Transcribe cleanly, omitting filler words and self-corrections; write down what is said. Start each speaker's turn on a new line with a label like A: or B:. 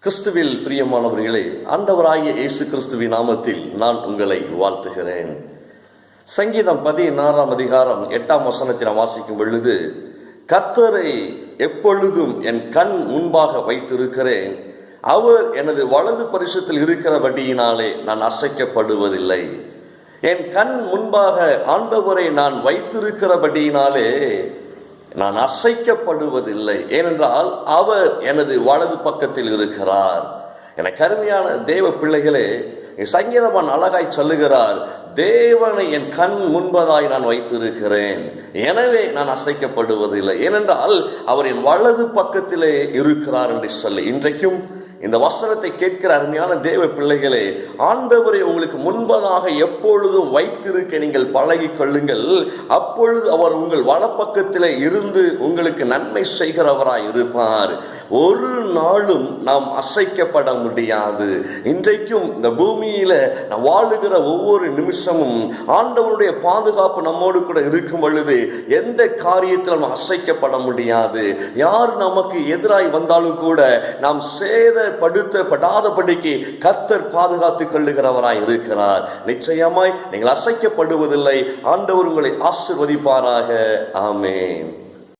A: கிறிஸ்துவில் பிரியமானவர்களே, ஆண்டவராகிய இயேசு கிறிஸ்துவின் நாமத்தில் நான் உங்களை வாழ்த்துகிறேன். சங்கீதம் 16 அதிகாரம் 8 வசனத்தில் வாசிக்கும் பொழுது, கர்த்தரை எப்பொழுதும் என் கண் முன்பாக வைத்திருக்கிறேன், அவர் எனது வலது பரிசத்தில் இருக்கிறபடியினாலே நான் அசைக்கப்படுவதில்லை. என் கண் முன்பாக ஆண்டவரை நான் வைத்திருக்கிறபடியினாலே நான் அசைக்கப்படுவதில்லை. ஏனென்றால் அவர் எனது வலது பக்கத்தில் இருக்கிறார். என கருமையான தேவ பிள்ளைகளே, சங்கீதவான் அழகாய் சொல்லுகிறார், தேவனை என் கண் முன்பதாய் நான் வைத்திருக்கிறேன், எனவே நான் அசைக்கப்படுவதில்லை. ஏனென்றால் அவர் என் வலது பக்கத்திலே இருக்கிறார் என்று சொல்லி, இன்றைக்கும் இந்த வசனத்தை கேட்கிற அருமையான தேவ பிள்ளைகளே, ஆண்டவரை உங்களுக்கு முன்பதாக எப்பொழுதும் வைத்திருக்க நீங்கள் பழகி கொள்ளுங்கள். அப்பொழுது அவர் உங்கள் வலப்பக்கத்திலே இருந்து உங்களுக்கு நன்மை செய்கிறவராய் இருப்பார். ஒரு நாளும் நாம் அசைக்கப்பட முடியாது. இன்றைக்கும் இந்த பூமியில நாம் வாழுகிற ஒவ்வொரு நிமிஷமும் ஆண்டவருடைய பாதுகாப்பு நம்மோடு கூட இருக்கும் பொழுது எந்த காரியத்தில் நாம் அசைக்கப்பட முடியாது. யார் நமக்கு எதிராய் வந்தாலும் கூட நாம் சேதப்படுத்தப்படாதபடிக்கு கர்த்தர் பாதுகாத்துக் கொள்ளுகிறவராய் இருக்கிறார். நிச்சயமாய் நீங்கள் அசைக்கப்படுவதில்லை. ஆண்டவர் உங்களை ஆசீர்வதிப்பாராக. ஆமென்.